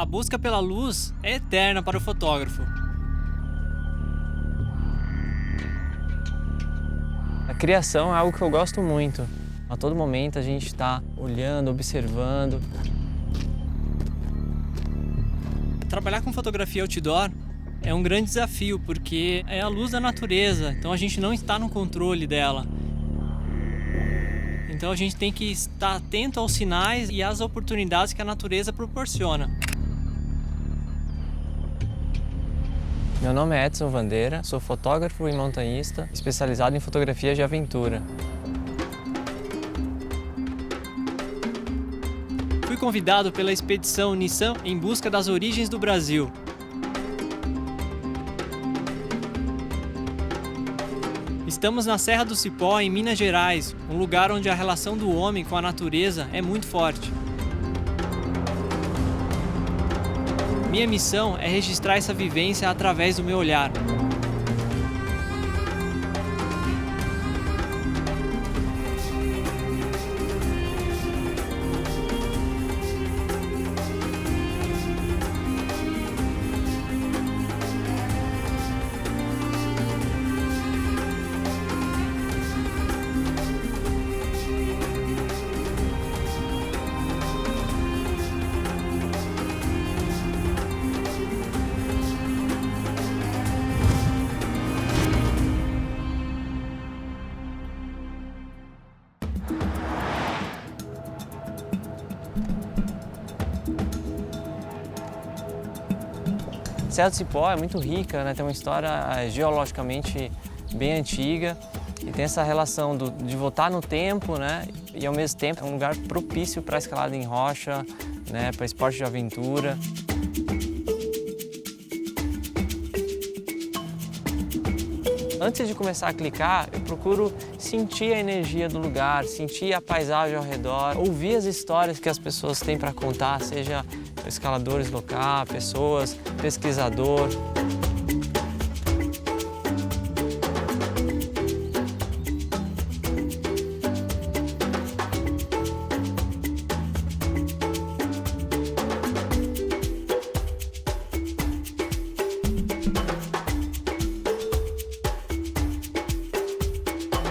A busca pela luz é eterna para o fotógrafo. A criação é algo que eu gosto muito. A todo momento a gente está olhando, observando. Trabalhar com fotografia outdoor é um grande desafio, porque é a luz da natureza, então a gente não está no controle dela. Então a gente tem que estar atento aos sinais e às oportunidades que a natureza proporciona. Meu nome é Edson Vandeira, sou fotógrafo e montanhista, especializado em fotografia de aventura. Fui convidado pela expedição Nissan em busca das origens do Brasil. Estamos na Serra do Cipó, em Minas Gerais, um lugar onde a relação do homem com a natureza é muito forte. Minha missão é registrar essa vivência através do meu olhar. Serra do Cipó é muito rica, né? Tem uma história geologicamente bem antiga e tem essa relação de voltar no tempo, né? E ao mesmo tempo é um lugar propício para escalada em rocha, né? Para esporte de aventura. Antes de começar a clicar, eu procuro sentir a energia do lugar, sentir a paisagem ao redor, ouvir as histórias que as pessoas têm para contar, seja escaladores locais, pessoas, pesquisador.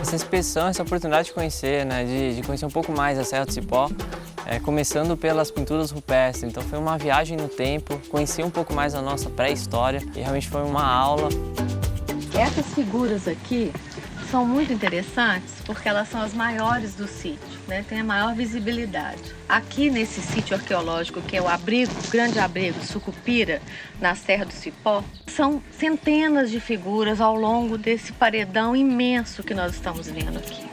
Essa inspeção, essa oportunidade de conhecer, né, de conhecer um pouco mais a Serra do Cipó, começando pelas pinturas rupestres. Então foi uma viagem no tempo, conheci um pouco mais a nossa pré-história e realmente foi uma aula. Essas figuras aqui são muito interessantes porque elas são as maiores do sítio, né? Tem a maior visibilidade. Aqui nesse sítio arqueológico, que é o abrigo, o grande abrigo Sucupira, na Serra do Cipó, são centenas de figuras ao longo desse paredão imenso que nós estamos vendo aqui.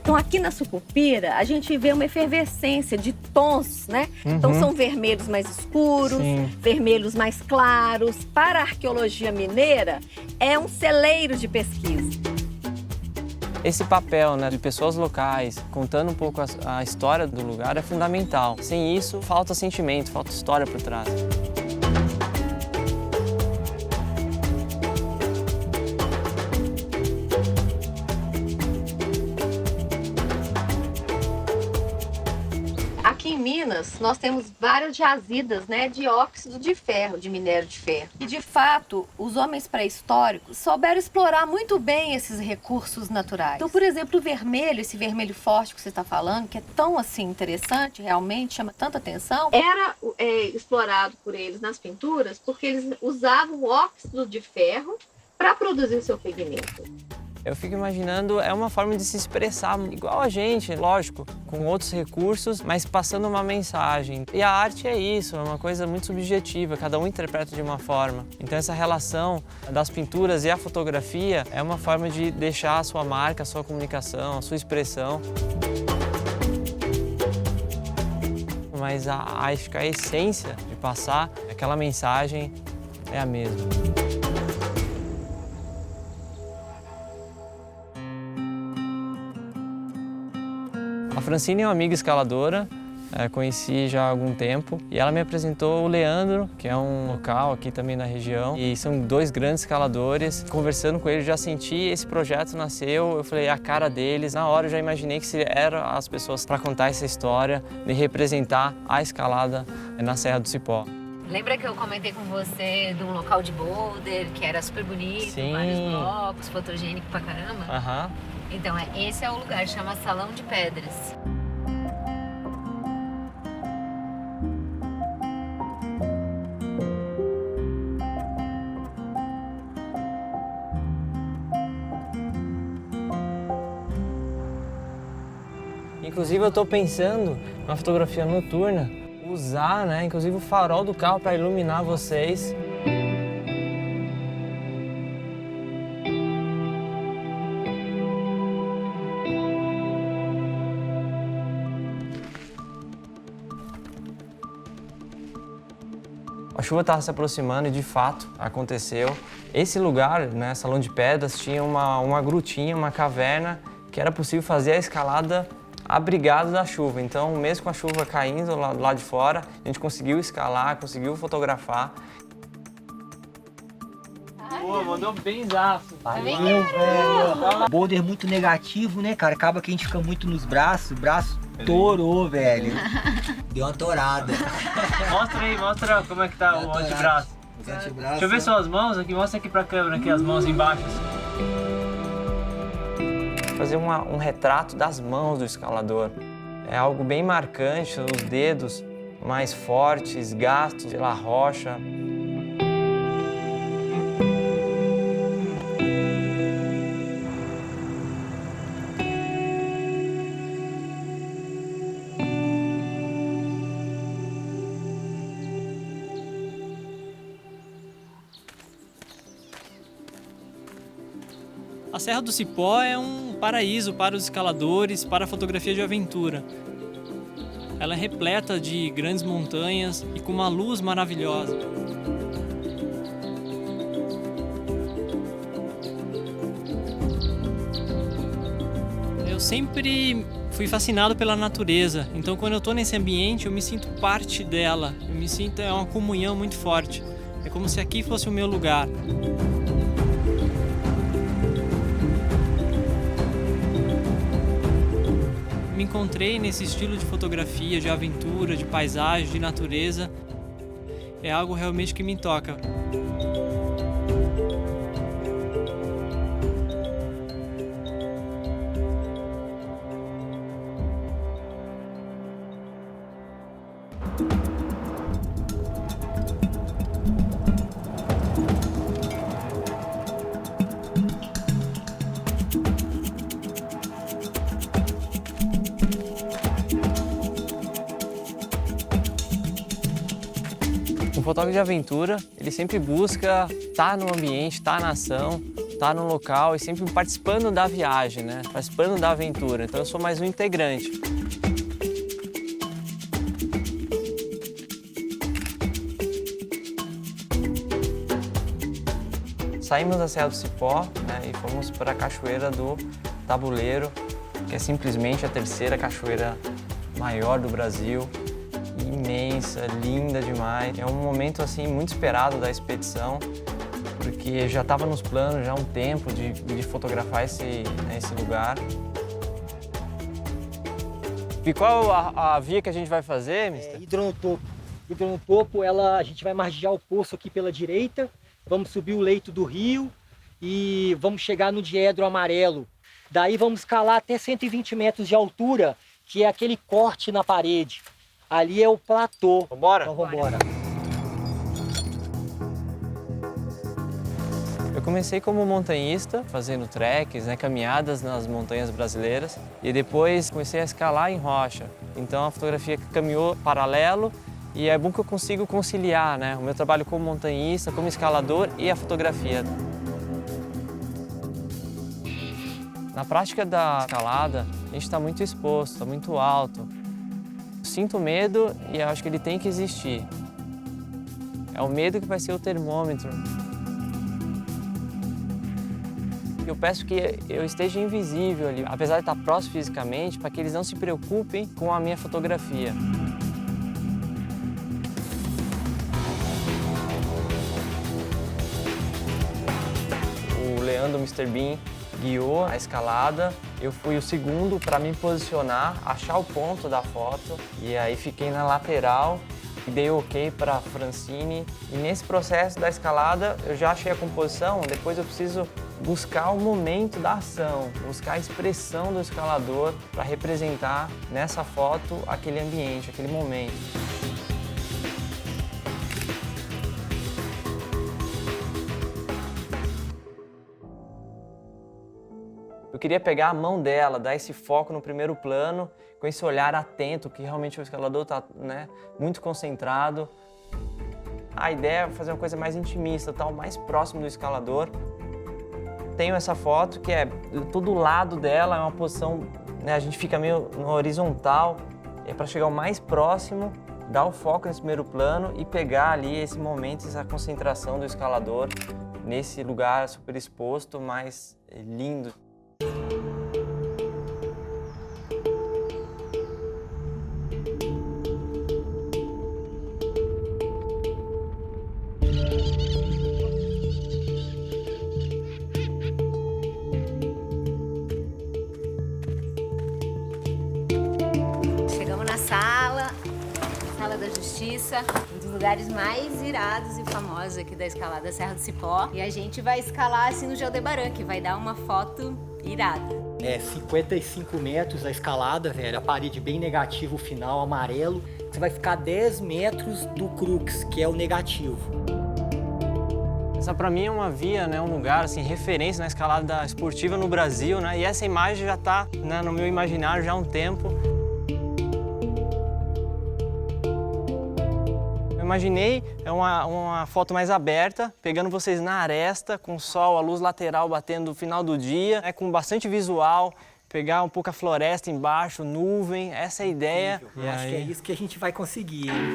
Então aqui na Sucupira a gente vê uma efervescência de tons, né? Então são vermelhos mais escuros, Sim. vermelhos mais claros. Para a arqueologia mineira é um celeiro de pesquisa. Esse papel, né, de pessoas locais, contando um pouco a história do lugar é fundamental. Sem isso, falta sentimento, falta história por trás. Aqui em Minas, nós temos várias jazidas, né, de óxido de ferro, de minério de ferro. E, de fato, os homens pré-históricos souberam explorar muito bem esses recursos naturais. Então, por exemplo, o vermelho, esse vermelho forte que você está falando, que é tão, assim, interessante, realmente chama tanta atenção, era explorado por eles nas pinturas porque eles usavam o óxido de ferro para produzir o seu pigmento. Eu fico imaginando, é uma forma de se expressar igual a gente, lógico, com outros recursos, mas passando uma mensagem. E a arte é isso, é uma coisa muito subjetiva, cada um interpreta de uma forma. Então essa relação das pinturas e a fotografia é uma forma de deixar a sua marca, a sua comunicação, a sua expressão. Mas acho que a essência de passar aquela mensagem é a mesma. A Francine é uma amiga escaladora conheci já há algum tempo, e ela me apresentou o Leandro, que é um local aqui também na região, e são 2 grandes escaladores. Conversando com eles, já senti esse projeto nasceu, eu falei, a cara deles. Na hora eu já imaginei que eram as pessoas para contar essa história e representar a escalada na Serra do Cipó. Lembra que eu comentei com você de um local de boulder que era super bonito, Sim. vários blocos, fotogênico pra caramba? Aham. Então, esse é o lugar, chama Salão de Pedras. Inclusive eu estou pensando na fotografia noturna, usar, né, inclusive o farol do carro para iluminar vocês. A chuva estava se aproximando e, de fato, aconteceu. Esse lugar, né, Salão de Pedras, tinha uma grutinha, uma caverna, que era possível fazer a escalada abrigado da chuva. Então, mesmo com a chuva caindo lá de fora, a gente conseguiu escalar, conseguiu fotografar. Pô, mandou bem zaço. Valeu, velho. Boulder muito negativo, né, cara? Acaba que a gente fica muito nos braços, o braço torou, velho. Deu uma torada. Mostra como é que tá o antebraço. Deixa eu ver suas mãos aqui, mostra aqui pra câmera, aqui as mãos embaixo. Fazer um retrato das mãos do escalador. É algo bem marcante, os dedos mais fortes, gastos pela rocha. A Serra do Cipó é um paraíso para os escaladores, para a fotografia de aventura. Ela é repleta de grandes montanhas e com uma luz maravilhosa. Eu sempre fui fascinado pela natureza, então quando eu estou nesse ambiente eu me sinto parte dela, é uma comunhão muito forte. É como se aqui fosse o meu lugar. Me encontrei nesse estilo de fotografia, de aventura, de paisagem, de natureza. É algo realmente que me toca. Um fotógrafo de aventura, ele sempre busca estar no ambiente, estar na ação, estar no local e sempre participando da viagem, né? Participando da aventura. Então eu sou mais um integrante. Saímos da Serra do Cipó, né, e fomos para a Cachoeira do Tabuleiro, que é simplesmente a 3ª cachoeira maior do Brasil. Imensa, linda demais. É um momento assim muito esperado da expedição, porque já estava nos planos já há um tempo de fotografar esse lugar. E qual a via que a gente vai fazer, mister? Hidronotopo. Hidronotopo, a gente vai margear o poço aqui pela direita, vamos subir o leito do rio e vamos chegar no diedro amarelo. Daí vamos escalar até 120 metros de altura, que é aquele corte na parede. Ali é o platô. Vambora? Então vambora. Eu comecei como montanhista, fazendo treks, né, caminhadas nas montanhas brasileiras, e depois comecei a escalar em rocha. Então a fotografia caminhou paralelo e é bom que eu consigo conciliar, né, o meu trabalho como montanhista, como escalador e a fotografia. Na prática da escalada, a gente está muito exposto, está muito alto. Sinto medo e eu acho que ele tem que existir. É o medo que vai ser o termômetro. Eu peço que eu esteja invisível ali, apesar de estar próximo fisicamente, para que eles não se preocupem com a minha fotografia. O Leandro, Mr. Bean, guiou a escalada. Eu fui o segundo para me posicionar, achar o ponto da foto e aí fiquei na lateral e dei ok para a Francine. E nesse processo da escalada eu já achei a composição, depois eu preciso buscar o momento da ação, buscar a expressão do escalador para representar nessa foto aquele ambiente, aquele momento. Eu queria pegar a mão dela, dar esse foco no primeiro plano, com esse olhar atento, que realmente o escalador está, né, muito concentrado. A ideia é fazer uma coisa mais intimista, tal, mais próximo do escalador. Tenho essa foto que é todo lado dela, é uma posição, né, a gente fica meio no horizontal, é para chegar o mais próximo, dar o foco nesse primeiro plano e pegar ali esse momento, essa concentração do escalador nesse lugar super exposto, mas lindo. Chegamos na Sala da Justiça, um dos lugares mais irados e famosos aqui da escalada Serra do Cipó. E a gente vai escalar assim no Geldebaran, que vai dar uma foto irada. É 55 metros a escalada, velho, a parede bem negativa, o final amarelo. Você vai ficar 10 metros do crux, que é o negativo. Essa para mim é uma via, né, um lugar assim, referência na escalada esportiva no Brasil, né, e essa imagem já está, né, no meu imaginário já há um tempo. Eu imaginei uma foto mais aberta, pegando vocês na aresta, com o sol, a luz lateral batendo no final do dia, né, com bastante visual, pegar um pouco a floresta embaixo, nuvem, essa é a ideia. Eu acho que é isso que a gente vai conseguir, hein?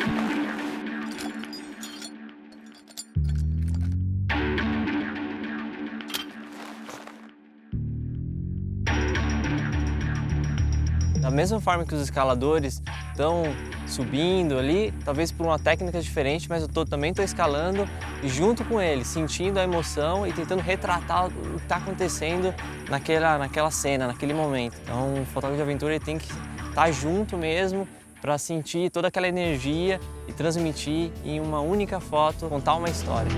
Da mesma forma que os escaladores estão subindo ali, talvez por uma técnica diferente, mas eu também estou escalando e junto com eles, sentindo a emoção e tentando retratar o que está acontecendo naquela cena, naquele momento. Então o fotógrafo de aventura ele tem que estar junto mesmo para sentir toda aquela energia e transmitir em uma única foto, contar uma história.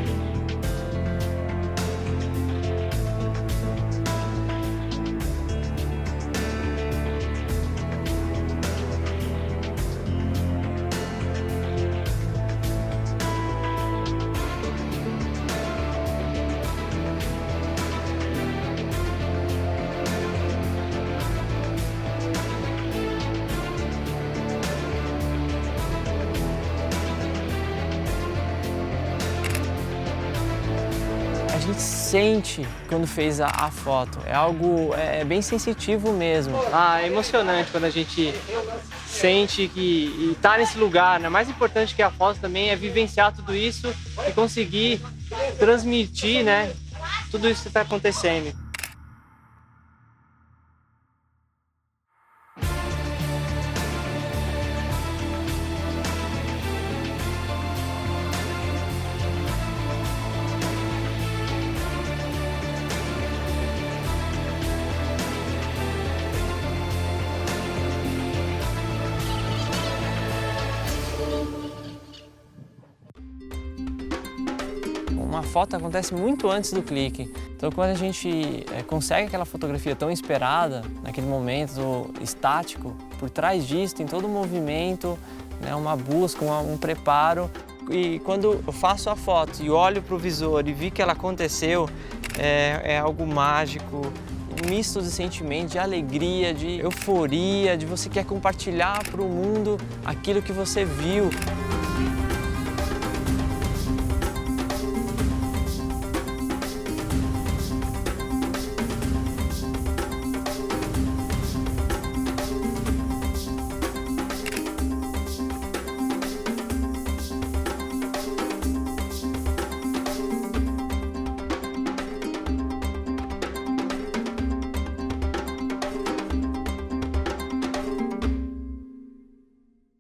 A gente sente quando fez a foto, é algo bem sensitivo mesmo. É emocionante quando a gente sente que está nesse lugar, né? Mais importante que a foto também é vivenciar tudo isso e conseguir transmitir, né, tudo isso que está acontecendo. Uma foto acontece muito antes do clique. Então, quando a gente consegue aquela fotografia tão esperada, naquele momento estático, por trás disso tem todo um movimento, né, uma busca, um preparo. E quando eu faço a foto e olho para o visor e vi que ela aconteceu, é algo mágico, um misto de sentimentos, de alegria, de euforia, de você quer compartilhar para o mundo aquilo que você viu.